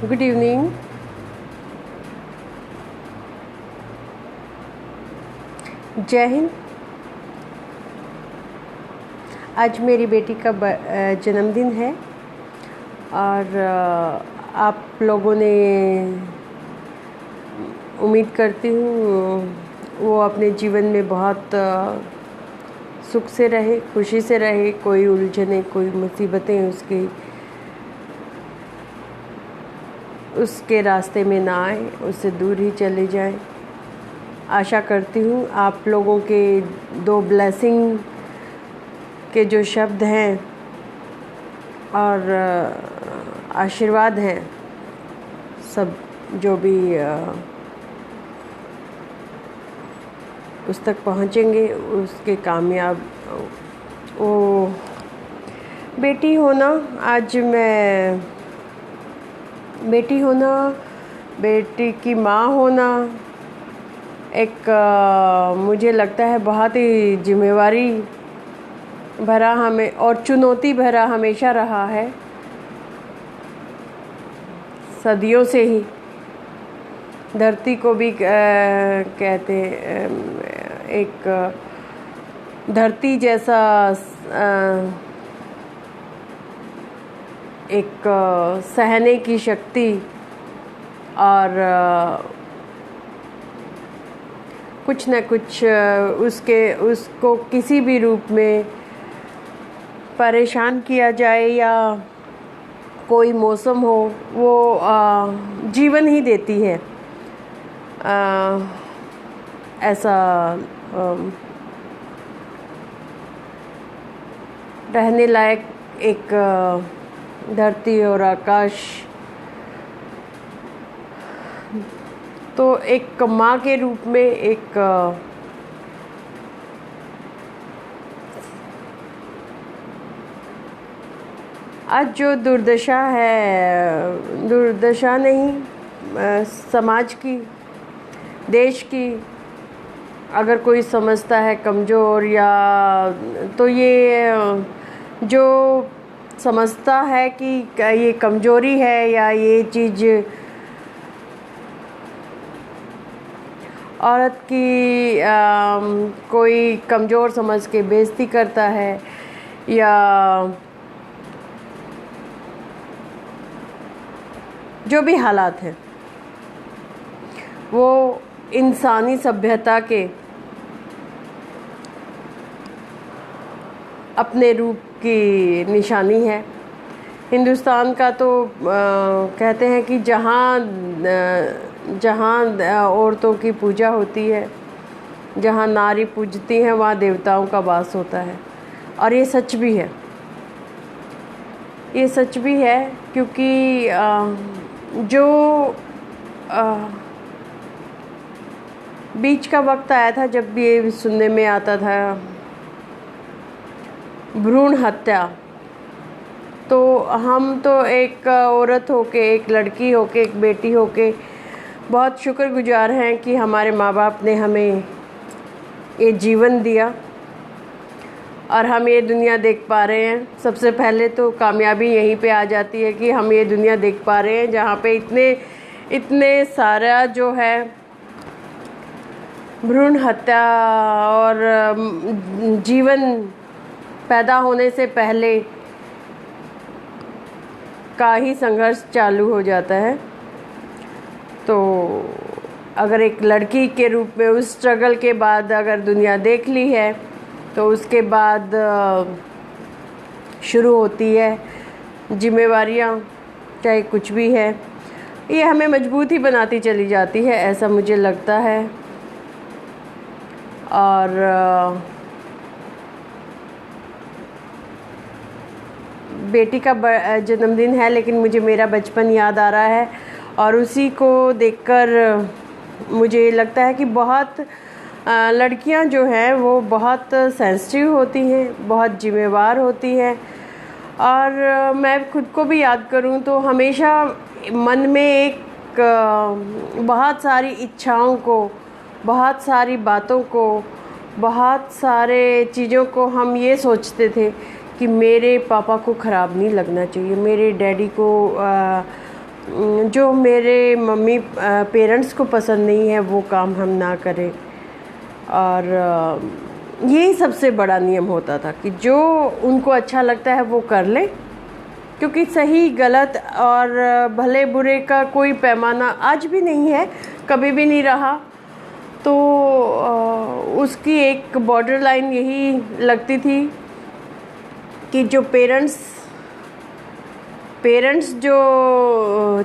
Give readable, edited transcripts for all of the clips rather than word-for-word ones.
Good evening. जय हिंद। आज मेरी बेटी का जन्मदिन है और आप लोगों ने, उम्मीद करती हूँ वो अपने जीवन में बहुत सुख से रहे, खुशी से रहे, कोई उलझने, कोई मुसीबतें उसके रास्ते में ना आए, उससे दूर ही चले जाएं। आशा करती हूँ आप लोगों के दो ब्लेसिंग के जो शब्द हैं और आशीर्वाद हैं, सब जो भी उस तक पहुँचेंगे, उसके कामयाब वो बेटी होना। आज मैं बेटी होना, बेटी की माँ होना एक मुझे लगता है बहुत ही जिम्मेवारी भरा हमें और चुनौती भरा हमेशा रहा है, सदियों से ही। धरती को भी कहते एक धरती जैसा एक सहने की शक्ति और कुछ न कुछ उसको किसी भी रूप में परेशान किया जाए या कोई मौसम हो, वो जीवन ही देती है। ऐसा रहने लायक एक धरती और आकाश, तो एक माँ के रूप में एक आज जो दुर्दशा है, दुर्दशा नहीं, समाज की, देश की, अगर कोई समझता है कमज़ोर या तो ये जो समझता है कि ये कमज़ोरी है या ये चीज़ औरत की कोई कमज़ोर समझ के बेइज्जती करता है या जो भी हालात हैं, वो इंसानी सभ्यता के अपने रूप की निशानी है। हिंदुस्तान का तो कहते हैं कि जहाँ औरतों की पूजा होती है, जहाँ नारी पूजती हैं, वहाँ देवताओं का वास होता है। और ये सच भी है, ये सच भी है, क्योंकि जो बीच का वक्त आया था जब ये सुनने में आता था भ्रूण हत्या, तो हम तो एक औरत होके, एक लड़की होके, एक बेटी होके बहुत शुक्रगुजार हैं कि हमारे माँ बाप ने हमें ये जीवन दिया और हम ये दुनिया देख पा रहे हैं। सबसे पहले तो कामयाबी यहीं पे आ जाती है कि हम ये दुनिया देख पा रहे हैं जहाँ पे इतने सारा जो है भ्रूण हत्या और जीवन पैदा होने से पहले का ही संघर्ष चालू हो जाता है। तो अगर एक लड़की के रूप में उस स्ट्रगल के बाद अगर दुनिया देख ली है, तो उसके बाद शुरू होती है जिम्मेवारियाँ, चाहे कुछ भी है। ये हमें मजबूत ही बनाती चली जाती है, ऐसा मुझे लगता है। और बेटी का जन्मदिन है, लेकिन मुझे मेरा बचपन याद आ रहा है और उसी को देखकर मुझे लगता है कि बहुत लड़कियां जो हैं वो बहुत सेंसिटिव होती हैं, बहुत जिम्मेवार होती हैं। और मैं खुद को भी याद करूं तो हमेशा मन में एक बहुत सारी इच्छाओं को, बहुत सारी बातों को, बहुत सारे चीज़ों को हम ये सोचते थे कि मेरे पापा को ख़राब नहीं लगना चाहिए, मेरे डैडी को जो मेरे मम्मी पेरेंट्स को पसंद नहीं है वो काम हम ना करें। और यही सबसे बड़ा नियम होता था कि जो उनको अच्छा लगता है वो कर लें, क्योंकि सही गलत और भले बुरे का कोई पैमाना आज भी नहीं है, कभी भी नहीं रहा। तो उसकी एक बॉर्डर लाइन यही लगती थी कि जो पेरेंट्स जो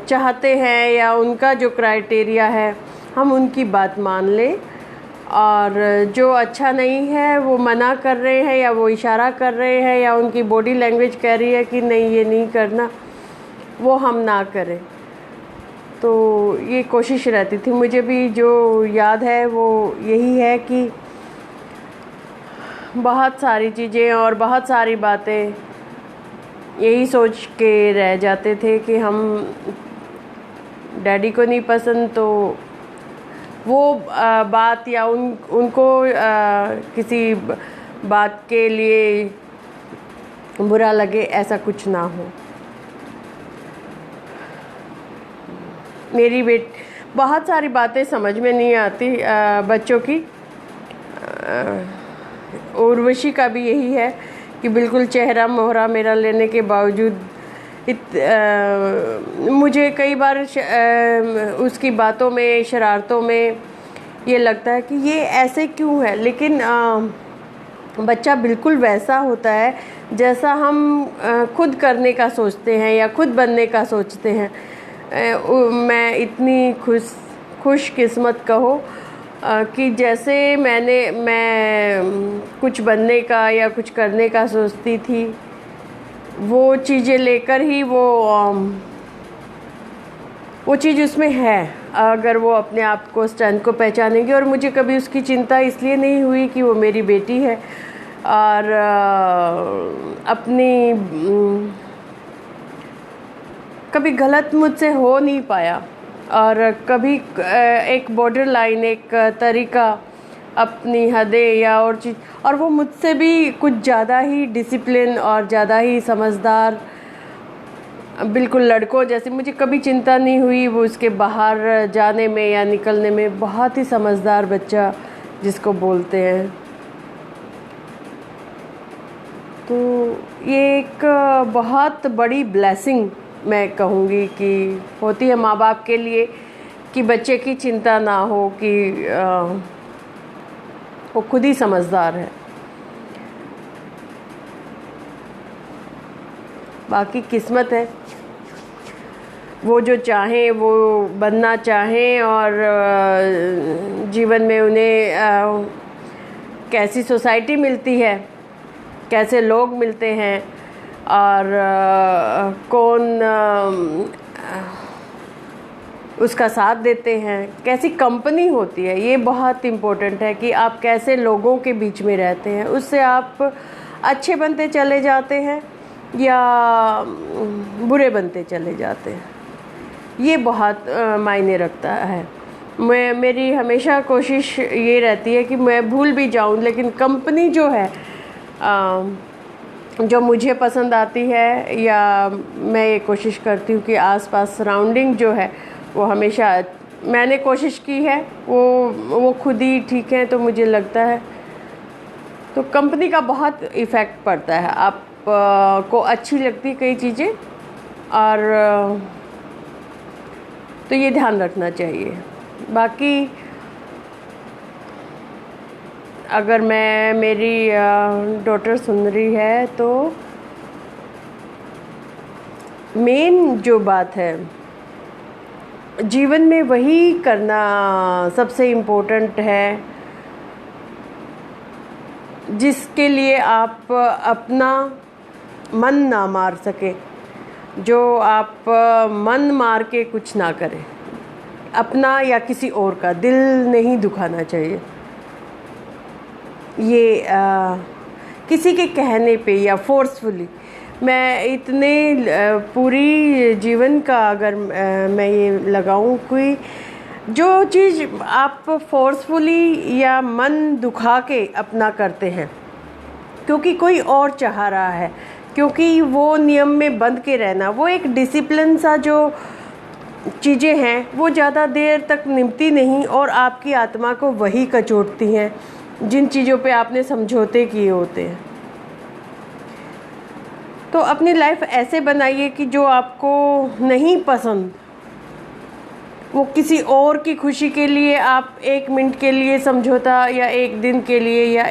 चाहते हैं या उनका जो क्राइटेरिया है हम उनकी बात मान लें, और जो अच्छा नहीं है वो मना कर रहे हैं या वो इशारा कर रहे हैं या उनकी बॉडी लैंग्वेज कह रही है कि नहीं ये नहीं करना, वो हम ना करें। तो ये कोशिश रहती थी। मुझे भी जो याद है वो यही है कि बहुत सारी चीज़ें और बहुत सारी बातें यही सोच के रह जाते थे कि हम डैडी को नहीं पसंद तो वो बात या उनको किसी बात के लिए बुरा लगे, ऐसा कुछ ना हो। मेरी बहुत सारी बातें समझ में नहीं आती बच्चों की। उर्वशी का भी यही है कि बिल्कुल चेहरा मोहरा मेरा लेने के बावजूद मुझे कई बार उसकी बातों में, शरारतों में ये लगता है कि ये ऐसे क्यों है, लेकिन बच्चा बिल्कुल वैसा होता है जैसा हम खुद करने का सोचते हैं या खुद बनने का सोचते हैं। मैं इतनी खुशकिस्मत कहो कि जैसे मैं कुछ बनने का या कुछ करने का सोचती थी, वो चीज़ें लेकर ही वो चीज़ उसमें है। अगर वो अपने आप को, स्ट्रेंथ को पहचानेंगे, और मुझे कभी उसकी चिंता इसलिए नहीं हुई कि वो मेरी बेटी है और अपनी कभी गलत मुझसे हो नहीं पाया, और कभी एक बॉर्डर लाइन, एक तरीका, अपनी हदें या और चीज़, और वो मुझसे भी कुछ ज़्यादा ही डिसिप्लिन और ज़्यादा ही समझदार, बिल्कुल लड़कों जैसे। मुझे कभी चिंता नहीं हुई वो उसके बाहर जाने में या निकलने में। बहुत ही समझदार बच्चा जिसको बोलते हैं। तो ये एक बहुत बड़ी ब्लेसिंग मैं कहूँगी कि होती है माँ बाप के लिए, कि बच्चे की चिंता ना हो, कि वो खुद ही समझदार है। बाकी किस्मत है, वो जो चाहें वो बनना चाहें, और जीवन में उन्हें कैसी सोसाइटी मिलती है, कैसे लोग मिलते हैं, और कौन उसका साथ देते हैं, कैसी कंपनी होती है, ये बहुत इम्पोर्टेंट है कि आप कैसे लोगों के बीच में रहते हैं। उससे आप अच्छे बनते चले जाते हैं या बुरे बनते चले जाते हैं, ये बहुत मायने रखता है। मेरी हमेशा कोशिश ये रहती है कि मैं भूल भी जाऊं, लेकिन कंपनी जो है जो मुझे पसंद आती है, या मैं ये कोशिश करती हूँ कि आसपास सराउंडिंग जो है वो हमेशा मैंने कोशिश की है, वो खुद ही ठीक है। तो मुझे लगता है तो कंपनी का बहुत इफ़ेक्ट पड़ता है। आप को अच्छी लगती कई चीज़ें, और तो ये ध्यान रखना चाहिए। बाकी अगर मेरी डॉटर सुन रही है तो मेन जो बात है जीवन में वही करना सबसे इम्पोर्टेंट है जिसके लिए आप अपना मन ना मार सके, जो आप मन मार के कुछ ना करें। अपना या किसी और का दिल नहीं दुखाना चाहिए। ये किसी के कहने पे या फोर्सफुली, मैं इतने पूरी जीवन का अगर मैं ये लगाऊं, कोई जो चीज़ आप फोर्सफुली या मन दुखा के अपना करते हैं, क्योंकि कोई और चाह रहा है, क्योंकि वो नियम में बंध के रहना, वो एक डिसिप्लिन सा जो चीज़ें हैं वो ज़्यादा देर तक निभती नहीं और आपकी आत्मा को वही कचोटती हैं जिन चीज़ों पे आपने समझौते किए होते हैं। तो अपनी लाइफ ऐसे बनाइए कि जो आपको नहीं पसंद, वो किसी और की खुशी के लिए आप 1 मिनट के लिए समझौता या 1 दिन के लिए या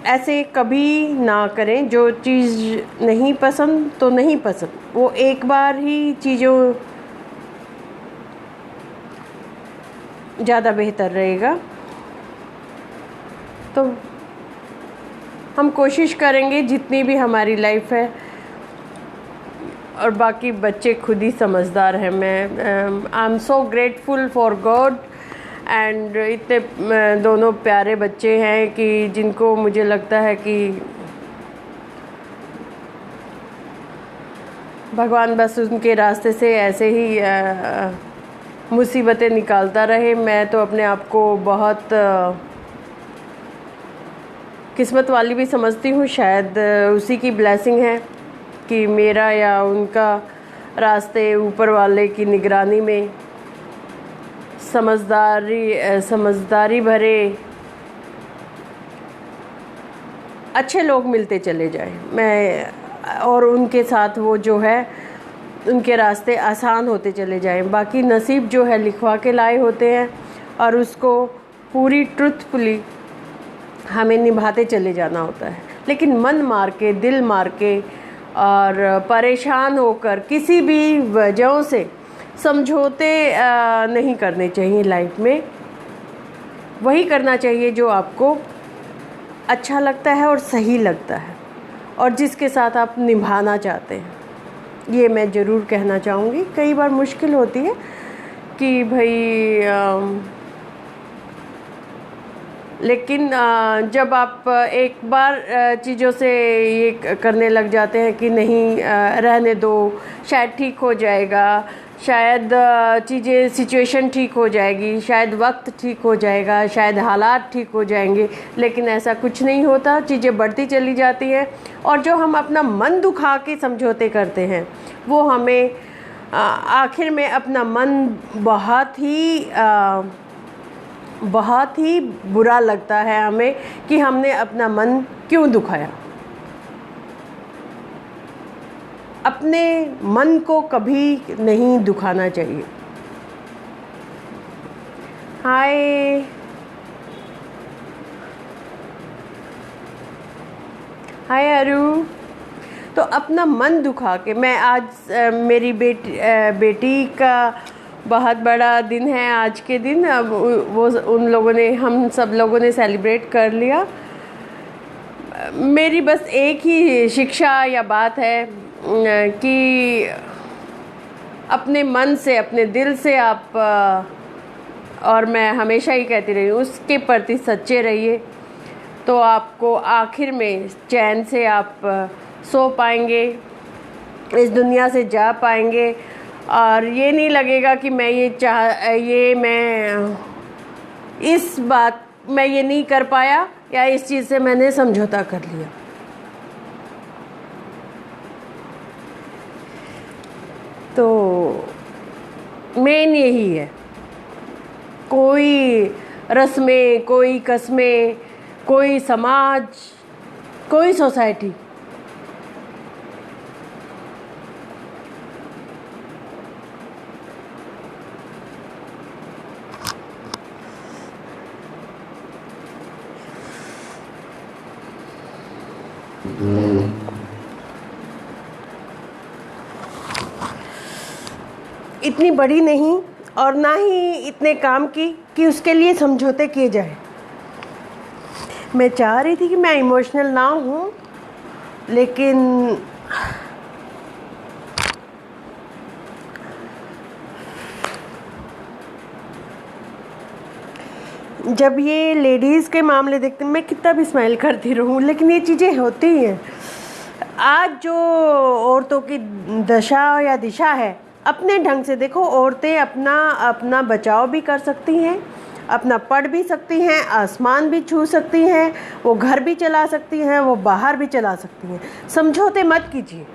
ऐसे कभी ना करें। जो चीज़ नहीं पसंद तो नहीं पसंद, वो एक बार ही चीज़ों ज़्यादा बेहतर रहेगा। तो हम कोशिश करेंगे जितनी भी हमारी लाइफ है, और बाकी बच्चे खुद ही समझदार हैं। I am so grateful for God and इतने दोनों प्यारे बच्चे हैं कि जिनको मुझे लगता है कि भगवान बस उनके रास्ते से ऐसे ही मुसीबतें निकालता रहे। मैं तो अपने आप को बहुत किस्मत वाली भी समझती हूँ, शायद उसी की ब्लेसिंग है कि मेरा या उनका रास्ते ऊपर वाले की निगरानी में समझदारी भरे अच्छे लोग मिलते चले जाएं, और उनके साथ वो जो है उनके रास्ते आसान होते चले जाएं। बाकी नसीब जो है लिखवा के लाए होते हैं और उसको पूरी ट्रुथफुली हमें निभाते चले जाना होता है। लेकिन मन मार के, दिल मार के और परेशान होकर किसी भी वजहों से समझौते नहीं करने चाहिए लाइफ में। वही करना चाहिए जो आपको अच्छा लगता है और सही लगता है और जिसके साथ आप निभाना चाहते हैं। ये मैं ज़रूर कहना चाहूँगी। कई बार मुश्किल होती है कि भाई लेकिन जब आप एक बार चीज़ों से ये करने लग जाते हैं कि नहीं, रहने दो, शायद ठीक हो जाएगा, शायद चीज़ें सिचुएशन ठीक हो जाएगी, शायद वक्त ठीक हो जाएगा, शायद हालात ठीक हो जाएंगे, लेकिन ऐसा कुछ नहीं होता। चीज़ें बढ़ती चली जाती हैं और जो हम अपना मन दुखा के समझौते करते हैं वो हमें आखिर में अपना मन बहुत ही बुरा लगता है हमें कि हमने अपना मन क्यों दुखाया। अपने मन को कभी नहीं दुखाना चाहिए। हाय अरु। तो अपना मन दुखा के मैं आज मेरी बेटी का बहुत बड़ा दिन है आज के दिन। अब हम सब लोगों ने सेलिब्रेट कर लिया। मेरी बस एक ही शिक्षा या बात है कि अपने मन से, अपने दिल से आप, और मैं हमेशा ही कहती रही हूँ, उसके प्रति सच्चे रहिए तो आपको आखिर में चैन से आप सो पाएंगे, इस दुनिया से जा पाएंगे और ये नहीं लगेगा कि मैं ये नहीं कर पाया या इस चीज़ से मैंने समझौता कर लिया। तो मेन यही है। कोई रस्में, कोई कस्में, कोई समाज, कोई सोसाइटी इतनी बड़ी नहीं और ना ही इतने काम की कि उसके लिए समझौते किए जाए। मैं चाह रही थी कि मैं इमोशनल ना हूँ, लेकिन जब ये लेडीज़ के मामले देखते हैं, मैं कितना भी स्माइल करती रहूँ लेकिन ये चीज़ें होती ही हैं। आज जो औरतों की दशा या दिशा है, अपने ढंग से देखो, औरतें अपना बचाव भी कर सकती हैं, अपना पढ़ भी सकती हैं, आसमान भी छू सकती हैं, वो घर भी चला सकती हैं, वो बाहर भी चला सकती हैं। समझौते मत कीजिए,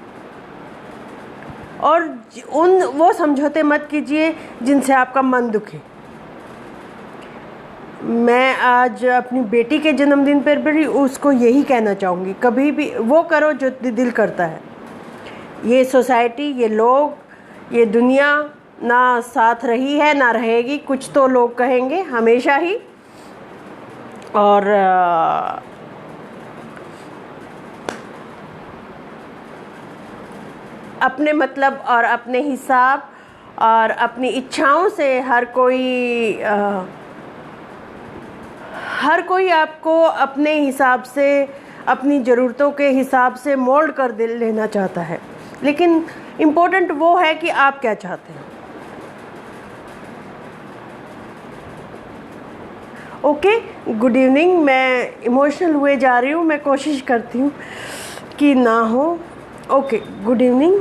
और वो समझौते मत कीजिए जिनसे आपका मन दुखे। मैं आज अपनी बेटी के जन्मदिन पर भी उसको यही कहना चाहूँगी, कभी भी वो करो जो दिल करता है। ये सोसाइटी, ये लोग, ये दुनिया ना साथ रही है ना रहेगी, कुछ तो लोग कहेंगे हमेशा ही। और अपने मतलब और अपने हिसाब और अपनी इच्छाओं से हर कोई आपको अपने हिसाब से, अपनी ज़रूरतों के हिसाब से मोल्ड कर लेना चाहता है, लेकिन इम्पोर्टेंट वो है कि आप क्या चाहते हैं। Okay, good evening. मैं इमोशनल हुए जा रही हूँ, मैं कोशिश करती हूँ कि ना हो। Okay, good evening.